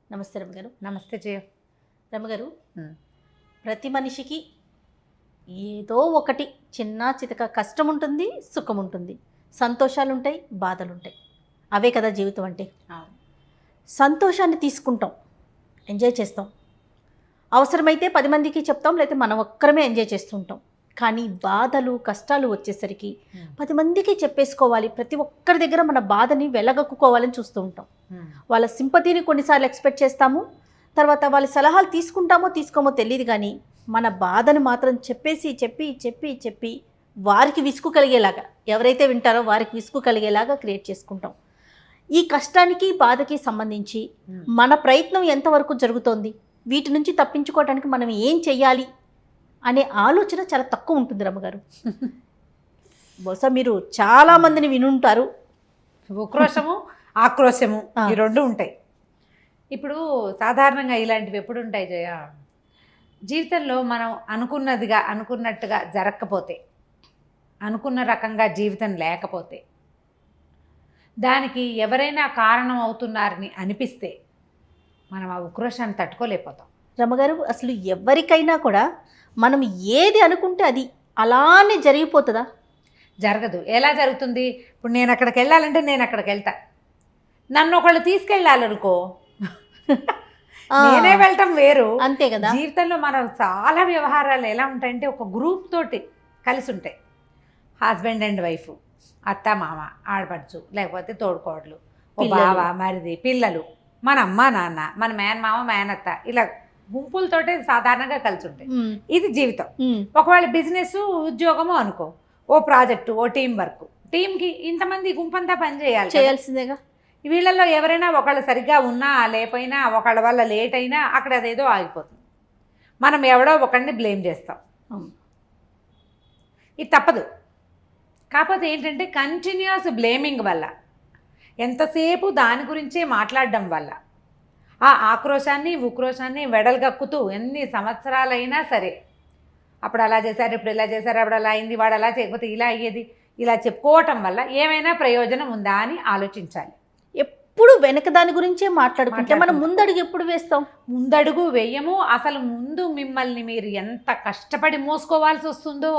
నమస్తే రమ్మగారు. నమస్తే జయ. రమ్మగారు, ప్రతి మనిషికి ఏదో ఒకటి చిన్న చితక కష్టం ఉంటుంది, సుఖం ఉంటుంది, సంతోషాలు ఉంటాయి, బాధలు ఉంటాయి. అవే కదా జీవితం అంటే. సంతోషాన్ని తీసుకుంటాం, ఎంజాయ్ చేస్తాం, అవసరమైతే 10 మందికి చెప్తాం, లేకపోతే మనం ఒక్కరమే ఎంజాయ్ చేస్తుంటాం. కానీ బాధలు కష్టాలు వచ్చేసరికి 10 మందికి చెప్పేసుకోవాలి, ప్రతి ఒక్కరి దగ్గర మన బాధని వెలగక్కుకోవాలని చూస్తూ ఉంటాం. వాళ్ళ సింపతిని కొన్నిసార్లు ఎక్స్పెక్ట్ చేస్తాము, తర్వాత వాళ్ళ సలహాలు తీసుకుంటామో తీసుకోమో తెలియదు, కానీ మన బాధను మాత్రం చెప్పేసి చెప్పి చెప్పి చెప్పి వారికి విసుగు కలిగేలాగా, ఎవరైతే వింటారో వారికి విసుగు కలిగేలాగా క్రియేట్ చేసుకుంటాం. ఈ కష్టానికి బాధకి సంబంధించి మన ప్రయత్నం ఎంతవరకు జరుగుతోంది, వీటి నుంచి తప్పించుకోవడానికి మనం ఏం చెయ్యాలి అనే ఆలోచన చాలా తక్కువ ఉంటుంది రమ్మగారు. బహుశా మీరు చాలా మందిని వినుంటారు. ఉక్రోషము ఆక్రోశము ఈ రెండు ఉంటాయి. ఇప్పుడు సాధారణంగా ఇలాంటివి ఎప్పుడు ఉంటాయి జయ, జీవితంలో మనం అనుకున్నట్టుగా జరగకపోతే, అనుకున్న రకంగా జీవితం లేకపోతే, దానికి ఎవరైనా కారణం అవుతున్నారని అనిపిస్తే మనం ఆ ఉక్రోషాన్ని తట్టుకోలేకపోతాం. రమ్మగారు, అసలు ఎవరికైనా కూడా మనం ఏది అనుకుంటే అది అలానే జరిగిపోతుందా? జరగదు. ఎలా జరుగుతుంది? ఇప్పుడు నేను అక్కడికి వెళ్ళాలంటే నేను అక్కడికి వెళ్తా, నన్ను ఒకళ్ళు తీసుకెళ్ళాలనుకో నేనే వెళ్ళటం వేరు. అంతే కదా. జీవితంలో మనం చాలా వ్యవహారాలు ఎలా ఉంటాయంటే ఒక గ్రూప్ తోటి కలిసి ఉంటాయి. హస్బెండ్ అండ్ వైఫ్, అత్త మామ, ఆడపడుచు, లేకపోతే తోడుకోడలు, ఓ బావ మరిది, పిల్లలు, మన అమ్మ నాన్న, మన మేనమామ మేనత్త, ఇలా గుంపులతోటే సాధారణంగా కలిసి ఉంటాయి. ఇది జీవితం. ఒకవేళ బిజినెస్ ఉద్యోగము అనుకో, ఓ ప్రాజెక్టు, ఓ టీం వర్క్, టీంకి ఇంతమంది గుంపంతా పని చేయాల్సిందేగా. వీళ్ళల్లో ఎవరైనా ఒకళ్ళు సరిగ్గా ఉన్నా లేకపోయినా, ఒకళ్ళ వల్ల లేట్ అయినా అక్కడ అదేదో ఆగిపోతుంది. మనం ఎవడో ఒకరిని బ్లేమ్ చేస్తాం. ఇది తప్పదు. కాకపోతే ఏంటంటే కంటిన్యూస్ బ్లేమింగ్ వల్ల, ఎంతసేపు దాని గురించే మాట్లాడడం వల్ల ఆ ఆక్రోశాన్ని ఉక్రోషాన్ని వెడల్గక్కుతూ ఎన్ని సంవత్సరాలైనా సరే, అప్పుడు అలా చేశారు, ఇప్పుడు ఇలా చేశారు, అప్పుడు అలా అయింది, వాడు అలా చేయకపోతే ఇలా అయ్యేది, ఇలా చెప్పుకోవటం వల్ల ఏమైనా ప్రయోజనం ఉందా అని ఆలోచించాలి. ఎప్పుడు వెనక దాని గురించే మాట్లాడుకుంటే మనం ముందడుగు ఎప్పుడు వేస్తాం? ముందడుగు వేయము. అసలు ముందు మిమ్మల్ని మీరు ఎంత కష్టపడి మోసుకోవాల్సి వస్తుందో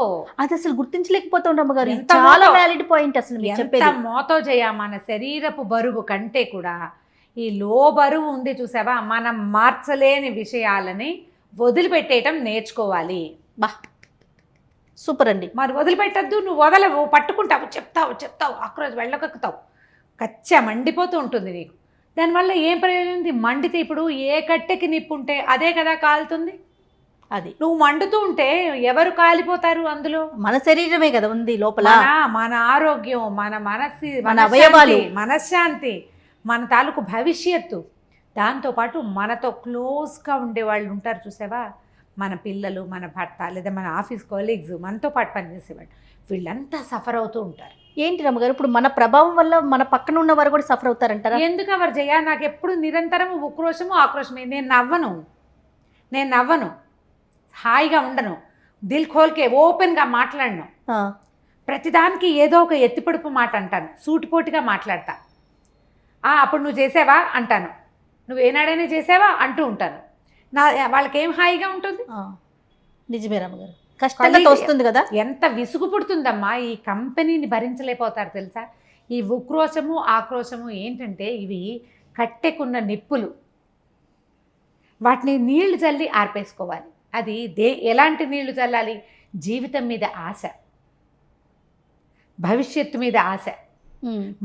అది అసలు గుర్తించలేకపోతాం రమ్మగారు. చాలా వ్యాలిడ్ పాయింట్. అసలు ఎంత మోతో చేయ మన శరీరపు బరువు కంటే కూడా ఈ లో బరువు ఉంది చూసావా, మనం మార్చలేని విషయాలని వదిలిపెట్టేయటం నేర్చుకోవాలి. బా సూపర్ అండి. మరి వదిలిపెట్టద్దు, నువ్వు వదలవు, పట్టుకుంటావు, చెప్తావు ఆక్రోజ్ వెళ్ళకక్కుతావు, కచ్చా మండిపోతూ ఉంటుంది నీకు. దానివల్ల ఏం ప్రయోజనం ఉంది? మండితే ఇప్పుడు ఏ కట్టెకి నిప్పు ఉంటే అదే కదా కాలుతుంది. అది నువ్వు మండుతూ ఉంటే ఎవరు కాలిపోతారు? అందులో మన శరీరమే కదా ఉంది లోపల. మన ఆరోగ్యం, మన మనస్సు, మన అవయవాలు, మనశ్శాంతి, మన తాలూకు భవిష్యత్తు, దాంతోపాటు మనతో క్లోజ్గా ఉండేవాళ్ళు ఉంటారు చూసావా, మన పిల్లలు, మన భర్త, లేదా మన ఆఫీస్ కొలీగ్స్, మనతో పాటు పనిచేసేవాళ్ళు, వీళ్ళంతా సఫర్ అవుతూ ఉంటారు. ఏంటి రమ్మగారు, ఇప్పుడు మన ప్రభావం వల్ల మన పక్కన ఉన్న వారు కూడా సఫర్ అవుతారంటారా? ఎందుకు ఎవరు చేయ? నాకు ఎప్పుడు నిరంతరం ఉక్రోషము ఆక్రోషమే. నేను నవ్వను, హాయిగా ఉండను, దిల్ ఖోల్కే ఓపెన్గా మాట్లాడను, ప్రతిదానికి ఏదో ఒక ఎత్తిపొడుపు మాట అంటాను, సూటిపోటుగా మాట్లాడతా. అప్పుడు నువ్వు చేసావా అంటాను, నువ్వు ఏనాడైనా చేసావా అంటూ ఉంటాను. వాళ్ళకేం హాయిగా ఉంటుంది? నిజమే రమ్మగారు, కష్టంగా తోస్తుంది కదా. ఎంత విసుగు పుడుతుందమ్మా, ఈ కంపెనీని భరించలేకపోతారు తెలుసా. ఈ ఉక్రోషము ఆక్రోశము ఏంటంటే ఇవి కట్టెకున్న నిప్పులు, వాటిని నీళ్లు చల్లి ఆర్పేసుకోవాలి. అది ఎలాంటి నీళ్లు చల్లాలి? జీవితం మీద ఆశ, భవిష్యత్తు మీద ఆశ,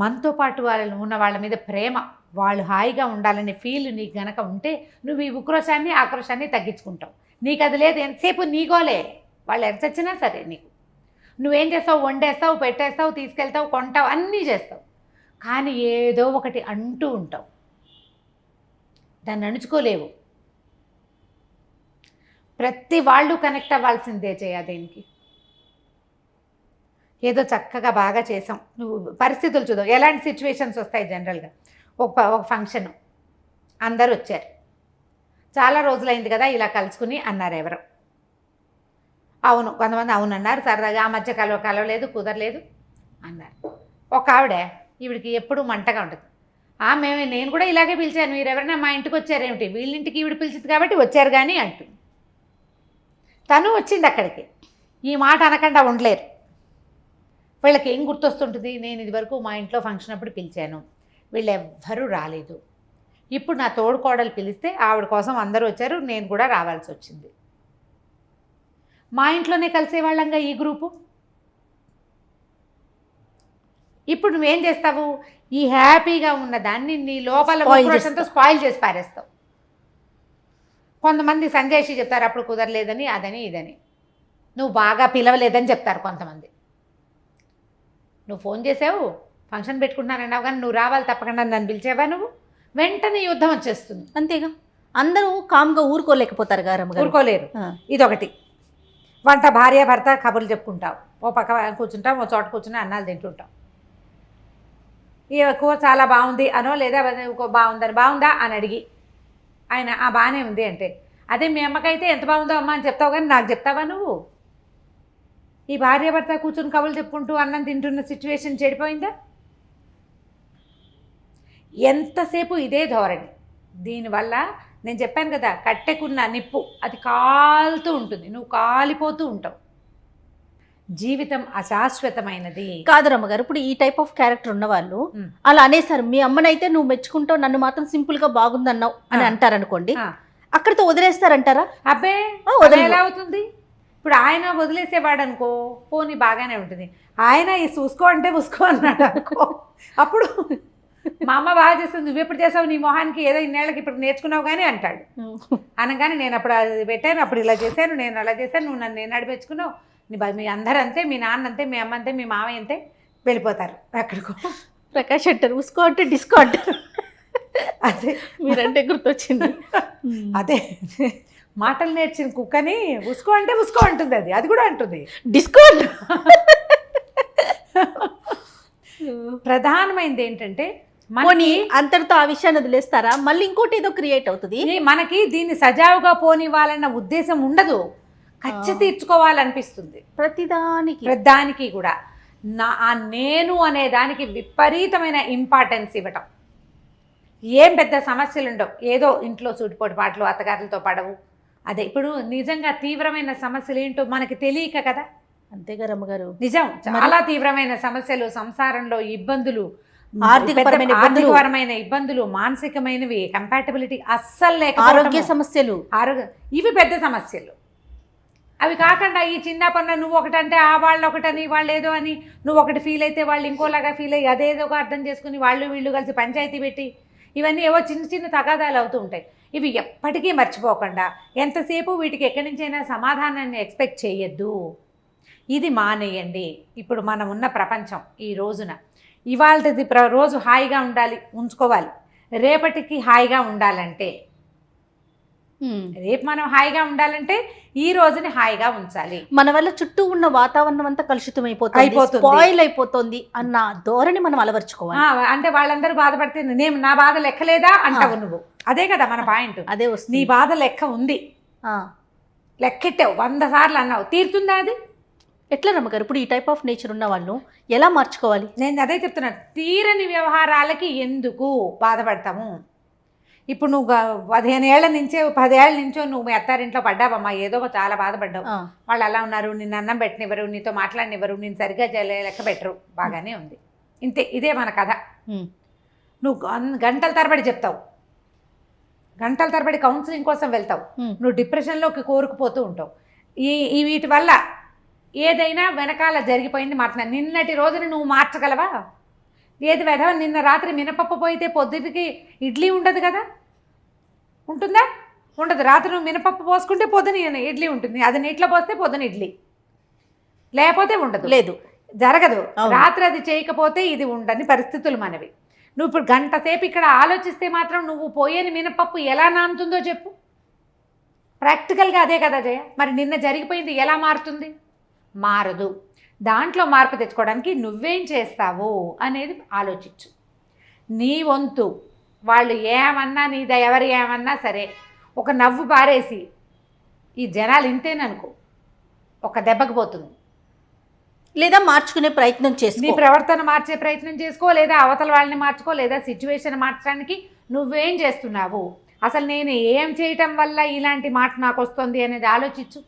మనతో పాటు ఉన్న వాళ్ళ మీద ప్రేమ, వాళ్ళు హాయిగా ఉండాలనే ఫీల్ నీకు గనక ఉంటే నువ్వు ఈ ఉక్రోషాన్ని ఆక్రోశాన్ని తగ్గించుకుంటావు. నీకు అది లేదు, ఎంతసేపు నీగోలే, వాళ్ళు ఎంత చచ్చినా సరే నీకు. నువ్వేం చేస్తావు? వండేస్తావు, పెట్టేస్తావు, తీసుకెళ్తావు, కొంటావు, అన్నీ చేస్తావు, కానీ ఏదో ఒకటి అంటూ ఉంటావు, దాన్ని అణుచుకోలేవు. ప్రతి వాళ్ళు కనెక్ట్ అవ్వాల్సిందే చేయ దీనికి. ఏదో చక్కగా బాగా చేసాం, నువ్వు పరిస్థితులు చూద్దాం, ఎలాంటి సిచ్యువేషన్స్ వస్తాయి జనరల్గా. ఒక ఫంక్షన్, అందరూ వచ్చారు, చాలా రోజులైంది కదా ఇలా కలుసుకుని అన్నారు ఎవరు. అవును, కొంతమంది అవును అన్నారు, సరదాగా ఆ మధ్య కలవలేదు, కుదరలేదు అన్నారు. ఒక ఆవిడ, ఈవిడికి ఎప్పుడూ మంటగా ఉంటుంది, నేను కూడా ఇలాగే పిలిచాను, మీరు ఎవరైనా మా ఇంటికి వచ్చారేమిటి, వీళ్ళింటికి ఈవిడ పిలిచింది కాబట్టి వచ్చారు కానీ అంటుంది. తను వచ్చింది అక్కడికి, ఈ మాట అనకుండా ఉండలేరు. వీళ్ళకి ఏం గుర్తొస్తుంటుంది, నేను ఇదివరకు మా ఇంట్లో ఫంక్షన్ అప్పుడు పిలిచాను, వీళ్ళు ఎవ్వరూ రాలేదు, ఇప్పుడు నా తోడుకోడలు పిలిస్తే ఆవిడ కోసం అందరూ వచ్చారు, నేను కూడా రావాల్సి వచ్చింది. మా ఇంట్లోనే కలిసేవాళ్ళంగా ఈ గ్రూపు. ఇప్పుడు నువ్వేం చేస్తావు, ఈ హ్యాపీగా ఉన్న దాన్ని నీ లోపల ఉక్రోషంతో స్పాయిల్ చేసి పారేస్తావు. కొంతమంది సంజయ్ చెప్తారు అప్పుడు కుదరలేదని, అదని ఇదని. నువ్వు బాగా పిలవలేదని చెప్తారు కొంతమంది. నువ్వు ఫోన్ చేసావు, ఫంక్షన్ పెట్టుకుంటున్నానన్నావు, కానీ నువ్వు రావాలి తప్పకుండా, నన్ను పిలిచేవా, నువ్వు వెంటనే యుద్ధం వచ్చేస్తుంది. అంతేగా, అందరూ కామ్గా ఊరుకోలేకపోతారు గారమ్మ గారు. ఊరుకోలేరు. ఇదొకటి. వంట భార్య భర్త కబుర్లు చెప్పుకుంటావు, ఓ పక్క కూర్చుంటాం, ఓ చోట కూర్చుని అన్నాలు తింటుంటాం. ఈ కూర చాలా బాగుంది అనో, లేదా బాగుందని, బాగుందా అని అడిగి ఆయన బాగానే ఉంది అంటే, అదే మీ అమ్మకైతే ఎంత బాగుందో అమ్మ అని చెప్తావు, కానీ నాకు చెప్తావా నువ్వు? ఈ భార్య భర్త కూర్చుని కబుర్లు చెప్పుకుంటూ అన్నం తింటున్న సిచ్యువేషన్ చెడిపోయిందా? ఎంతసేపు ఇదే ధోరణి. దీనివల్ల నేను చెప్పాను కదా, కట్టెకున్న నిప్పు అది కాలుతూ ఉంటుంది, నువ్వు కాలిపోతూ ఉంటావు. జీవితం అశాశ్వతమైనది కాదు రమ్మగారు. ఇప్పుడు ఈ టైప్ ఆఫ్ క్యారెక్టర్ ఉన్న వాళ్ళు అలా అనేసారు, మీ అమ్మనైతే నువ్వు మెచ్చుకుంటావు, నన్ను మాత్రం సింపుల్ గా బాగుందన్నావు అని అంటారనుకోండి, అక్కడితో వదిలేస్తారంటారా? అబ్బే ఎలా అవుతుంది? ఇప్పుడు ఆయన వదిలేసేవాడు అనుకో, పోనీ బాగానే ఉంటుంది. ఆయన ఈ చూసుకో అంటే చూసుకో అన్నాడు అనుకో, అప్పుడు మా అమ్మ బాగా చేస్తుంది, నువ్వు ఎప్పుడు చేసావు, నీ మొహానికి ఏదో ఇన్నేళ్ళకి ఇప్పుడు నేర్చుకున్నావు కానీ అంటాడు. అనగానే నేను అప్పుడు అది పెట్టాను, అప్పుడు ఇలా చేశాను, నేను అలా చేశాను, నువ్వు నన్ను నడిపించుకున్నావు, మీ అందరూ అంతే, మీ నాన్న అంతే, మీ అమ్మ అంతే, మీ మామయ్య అంతే, వెళ్ళిపోతారు అక్కడికో. ప్రకాష్ అంటారు ఉసుకో అంటే డిస్కో అంటారు. అదే మీరంటే గుర్తొచ్చింది. అదే మాటలు నేర్చిన కుక్కని ఉసుకో అంటే ఉసుకో అంటుంది, అది కూడా అంటుంది డిస్కో. ప్రధానమైనది ఏంటంటే అంతటితో ఆ విషయాన్ని వదిలేస్తారా, మళ్ళీ ఇంకోటి ఏదో క్రియేట్ అవుతుంది. మనకి దీన్ని సజావుగా పోనివ్వాలన్న ఉద్దేశం ఉండదు, ఖర్చు తీర్చుకోవాలనిపిస్తుంది ప్రతిదానికి కూడా. నేను అనే దానికి విపరీతమైన ఇంపార్టెన్స్ ఇవ్వటం. ఏం పెద్ద సమస్యలు ఉండవు, ఏదో ఇంట్లో సూటిపోటు పాటలు, అత్తగారులతో పడవు, అదే ఇప్పుడు నిజంగా తీవ్రమైన సమస్యలు ఏంటో మనకి తెలియక కదా. అంతేగా రమ్మగారు, నిజం. చాలా తీవ్రమైన సమస్యలు, సంసారంలో ఇబ్బందులు, ఆర్థికపరమైన ఇబ్బందులు, మానసికమైనవి, కంపాటబిలిటీ అస్సలు లేక, ఆరోగ్య సమస్యలు, ఇవి పెద్ద సమస్యలు. అవి కాకుండా ఈ చిన్న పనులు, నువ్వు ఒకటంటే వాళ్ళు ఒకటని, వాళ్ళు ఏదో అని, నువ్వు ఒకటి ఫీల్ అయితే వాళ్ళు ఇంకోలాగా ఫీల్ అయ్యి అదేదో అర్థం చేసుకుని వాళ్ళు వీళ్ళు కలిసి పంచాయతీ పెట్టి, ఇవన్నీ ఏవో చిన్న చిన్న తగాదాలు అవుతూ ఉంటాయి. ఇవి ఎప్పటికీ మర్చిపోకుండా ఎంతసేపు వీటికి ఎక్కడి నుంచైనా సమాధానాన్ని ఎక్స్పెక్ట్ చేయొద్దు, ఇది మానేయండి. ఇప్పుడు మనం ఉన్న ప్రపంచం ఈ రోజున, ఇవాళది రోజు హాయిగా ఉండాలి, ఉంచుకోవాలి. రేపటికి హాయిగా ఉండాలంటే, రేపు మనం హాయిగా ఉండాలంటే ఈ రోజుని హాయిగా ఉంచాలి. మన వల్ల చుట్టూ ఉన్న వాతావరణం అంతా కలుషితం అయిపోతుంది అన్న ధోరణి మనం అలవర్చుకోవాలి. అంటే వాళ్ళందరూ బాధపడితే నేను నా బాధ లెక్కలేదా అంటావు నువ్వు. అదే కదా మన పాయింట్. అదే వస్తుంది. నీ బాధ లెక్క ఉంది, లెక్కెట్టావు 100 సార్లు అన్నావు, తీరుతుందా అది? ఎట్లా రమ్మగారు ఇప్పుడు ఈ టైప్ ఆఫ్ నేచర్ ఉన్న వాళ్ళు ఎలా మార్చుకోవాలి? నేను అదే చెప్తున్నా, తీరని వ్యవహారాలకి ఎందుకు బాధపడతాము? ఇప్పుడు నువ్వు 15 ఏళ్ల నుంచో 10 ఏళ్ల నుంచో నువ్వు మీ అత్తారింట్లో పడ్డావమ్మా, ఏదో చాలా బాధపడ్డావు, వాళ్ళు అలా ఉన్నారు, నిన్ను అన్నం పెట్టనివ్వరు, నీతో మాట్లాడనివ్వరు, నేను సరిగ్గా లెక్క పెట్టరు, బాగానే ఉంది, ఇంతే. ఇదే మన కథ. నువ్వు గంటల తరబడి చెప్తావు, గంటల తరబడి కౌన్సిలింగ్ కోసం వెళ్తావు, నువ్వు డిప్రెషన్లోకి కోరుకుపోతూ ఉంటావు. ఈ వీటి వల్ల ఏదైనా వెనకాల జరిగిపోయింది మాట్లాడ. నిన్నటి రోజున నువ్వు మార్చగలవా? ఏది వెధవ, నిన్న రాత్రి మినపప్పు పోయితే పొద్దుటికి ఇడ్లీ ఉండదు కదా, ఉంటుందా? ఉండదు. రాత్రి నువ్వు మినపప్పు పోసుకుంటే పొద్దున ఇడ్లీ ఉంటుంది, అది నీటిలో పోస్తే పొద్దున ఇడ్లీ, లేకపోతే ఉండదు, లేదు, జరగదు. రాత్రి అది చేయకపోతే ఇది ఉండని పరిస్థితులు మనవి. నువ్వు ఇప్పుడు గంట సేపు ఇక్కడ ఆలోచిస్తే మాత్రం నువ్వు పోయేని మినపప్పు ఎలా నానుతుందో చెప్పు. ప్రాక్టికల్గా అదే కదా జయ. మరి నిన్న జరిగిపోయింది ఎలా మారుతుంది? మారదు. దాంట్లో మార్పు తెచ్చుకోవడానికి నువ్వేం చేస్తావు అనేది ఆలోచించు. నీ వంతు వాళ్ళు ఏమన్నా, ఎవరు ఏమన్నా సరే, ఒక నవ్వు పారేసి ఈ జనాలు ఇంతేననుకో, ఒక దెబ్బకి పోతుంది. లేదా మార్చుకునే ప్రయత్నం నీ చేసుకో. ప్రవర్తన మార్చే ప్రయత్నం చేసుకో, లేదా అవతల వాళ్ళని మార్చుకో, లేదా సిచ్యువేషన్ మార్చడానికి నువ్వేం చేస్తున్నావు, అసలు నేను ఏం చేయటం వల్ల ఇలాంటి మాట నాకు వస్తుంది అనేది ఆలోచించు.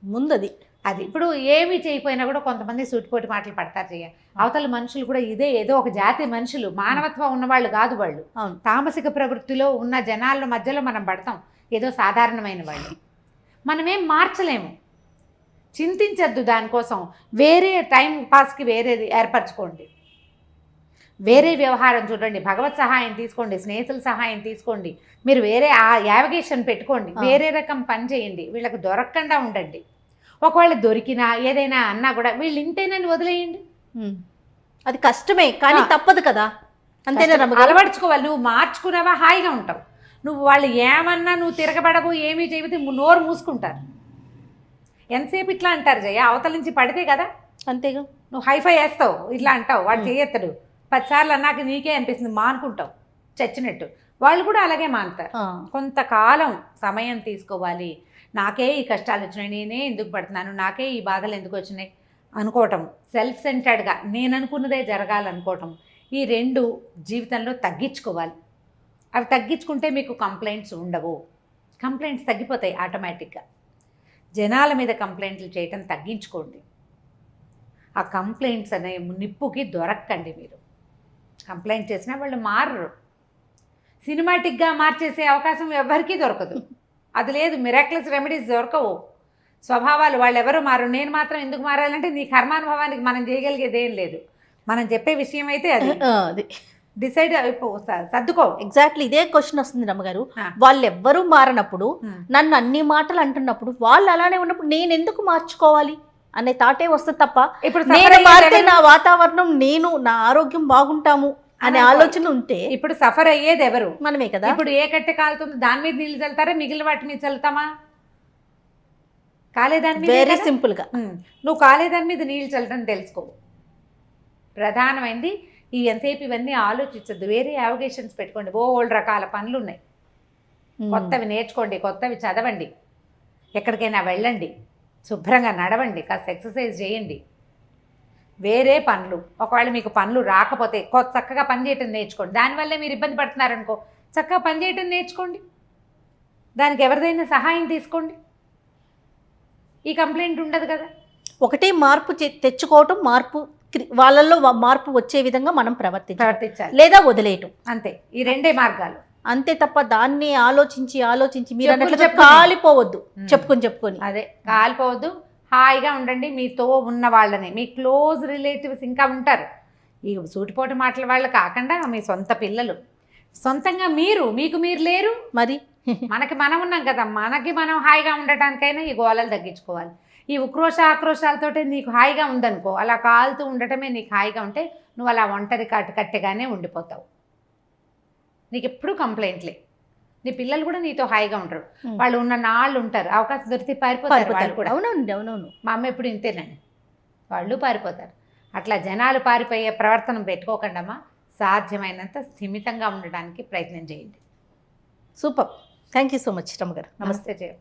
ముందది అది ఇప్పుడు ఏమీ చేయకపోయినా కూడా కొంతమంది సూటిపోటి మాటలు పడతారు చెయ్య. అవతల మనుషులు కూడా ఇదే ఏదో ఒక జాతి మనుషులు, మానవత్వం ఉన్నవాళ్ళు కాదు వాళ్ళు. అవును. తామసిక ప్రవృత్తిలో ఉన్న జనాల మధ్యలో మనం పడతాం, ఏదో సాధారణమైన వాళ్ళు. మనమేం మార్చలేము. చింతించద్దు దానికోసం. వేరే టైం పాస్కి వేరేది ఏర్పరచుకోండి, వేరే వ్యవహారం చూడండి, భగవత్ సహాయం తీసుకోండి, స్నేహితుల సహాయం తీసుకోండి, మీరు వేరే ఆ యావిగేషన్ పెట్టుకోండి, వేరే రకం పని చేయండి, వీళ్ళకి దొరకకుండా ఉండండి. ఒకవేళ దొరికినా ఏదైనా అన్నా కూడా వీళ్ళు ఇంతేనని వదిలేయండి. అది కష్టమే కానీ తప్పదు కదా. అంతేనా రమ్మగారు? అలవర్చుకోవాలి. నువ్వు మార్చుకున్నావా హాయిగా ఉంటావు. నువ్వు వాళ్ళు ఏమన్నా నువ్వు తిరగబడవు, ఏమీ చేయబోతే నోరు మూసుకుంటారు. ఎంతసేపు ఇట్లా అంటారు జయ, అవతల నుంచి పడితే కదా. అంతేగా. నువ్వు హైఫై వేస్తావు, ఇట్లా అంటావు, వాడు చేయెత్తడు 10 సార్లు అన్నాక నీకే అనిపిస్తుంది, మానుకుంటావు చచ్చినట్టు. వాళ్ళు కూడా అలాగే మానుతారు. కొంతకాలం సమయం తీసుకోవాలి. నాకే ఈ కష్టాలు వచ్చినాయి, నేనే ఎందుకు పడుతున్నాను, నాకే ఈ బాధలు ఎందుకు వచ్చినాయి అనుకోవటం, సెల్ఫ్ సెంటర్డ్గా నేను అనుకున్నదే జరగాలనుకోవటం, ఈ 2 జీవితంలో తగ్గించుకోవాలి. అవి తగ్గించుకుంటే మీకు కంప్లైంట్స్ ఉండవు. కంప్లైంట్స్ తగ్గిపోతాయి ఆటోమేటిక్గా. జనాల మీద కంప్లైంట్లు చేయటం తగ్గించుకోండి. ఆ కంప్లైంట్స్ అనే నిప్పుకి దొరక్కండి. మీరు కంప్లైంట్ చేసినా వాళ్ళు మారరు. సినిమాటిక్గా మార్చేసే అవకాశం ఎవరికీ దొరకదు. అది లేదు, మిరాక్లస్ రెమెడీస్ దొరకవు. స్వభావాలు వాళ్ళు ఎవరు మారు. నేను మాత్రం ఎందుకు మారాలంటే నీ కర్మానుభవానికి మనం చేయగలిగేది ఏం లేదు. మనం చెప్పే విషయం అయితే అది డిసైడ్ సర్దుకో. ఎగ్జాక్ట్లీ ఇదే క్వశ్చన్ వస్తుంది రమ్మగారు. వాళ్ళు ఎవ్వరూ మారనప్పుడు, నన్ను అన్ని మాటలు అంటున్నప్పుడు, వాళ్ళు అలానే ఉన్నప్పుడు నేను ఎందుకు మార్చుకోవాలి అనే తాటే వస్తుంది తప్ప, ఇప్పుడు నేను మారితే నా వాతావరణం, నేను నా ఆరోగ్యం బాగుంటాము అనే ఆలోచన ఉంటే ఇప్పుడు సఫర్ అయ్యేది ఎవరు? మనమే కదా. ఇప్పుడు ఏ కట్టె కాలుతుంది దాని మీద నీళ్ళు చల్లుతారా, మిగిలిన వాటి మీద చల్లుతామా? కాలేదాని మీద. వెరీ సింపుల్ గా నువ్వు కాలేదాని మీద నీళ్ళు చల్లడం తెలుసుకో. ప్రధానమైంది ఈ ఎంతసేపు ఇవన్నీ ఆలోచించద్దు. వేరే యావిగేషన్స్ పెట్టుకోండి. ఓల్డ్ రకాల పనులు ఉన్నాయి, కొత్తవి నేర్చుకోండి, కొత్తవి చదవండి, ఎక్కడికైనా వెళ్ళండి, శుభ్రంగా నడవండి, కాస్త ఎక్సర్సైజ్ చేయండి. వేరే పనులు, ఒకవేళ మీకు పనులు రాకపోతే చక్కగా పని చేయటం నేర్చుకోండి. దానివల్లే మీరు ఇబ్బంది పడుతున్నారనుకో, చక్కగా పని చేయటం నేర్చుకోండి, దానికి ఎవరిదైనా సహాయం తీసుకోండి. ఈ కంప్లైంట్ ఉండదు కదా. ఒకటే మార్పు తెచ్చుకోవటం, మార్పు వాళ్ళల్లో మార్పు వచ్చే విధంగా మనం ప్రవర్తించాలి, లేదా వదిలేయటం. అంతే. ఈ 2 మార్గాలు. అంతే తప్ప దాన్ని ఆలోచించి మీరు అన్నట్లుగా కాలిపోవద్దు. చెప్పుకొని అదే కాలిపోవద్దు. హాయిగా ఉండండి. మీతో ఉన్న వాళ్ళని, మీ క్లోజ్ రిలేటివ్స్ ఇంకా ఉంటారు. ఈ సూటిపోటు మాటల వాళ్ళు కాకుండా మీ సొంత పిల్లలు, సొంతంగా మీకు మీరు లేరు మరి. మనకి మనం ఉన్నాం కదా, మనకి మనం హాయిగా ఉండటానికైనా ఈ గోళాలు తగ్గించుకోవాలి. ఈ ఆక్రోశాలతోటే నీకు హాయిగా ఉందనుకో, అలా కాలుతూ ఉండటమే నీకు హాయిగా ఉంటే నువ్వు అలా ఒంటరి కట్టెగానే ఉండిపోతావు. నీకు ఎప్పుడు కంప్లైంట్లే. నీ పిల్లలు కూడా నీతో హాయిగా ఉంటారు. వాళ్ళు ఉన్న నాళ్ళు ఉంటారు, అవకాశం దొరికితే పారిపోతారు వాళ్ళు కూడా. అవునవును. మా అమ్మ ఎప్పుడు ఇంతేనండి, వాళ్ళు పారిపోతారు. అట్లా జనాలు పారిపోయే ప్రవర్తన పెట్టుకోకండి అమ్మా. సాధ్యమైనంత స్థిమితంగా ఉండడానికి ప్రయత్నం చేయండి. Super. Thank you so much రమ్మగారు. నమస్తే జయ.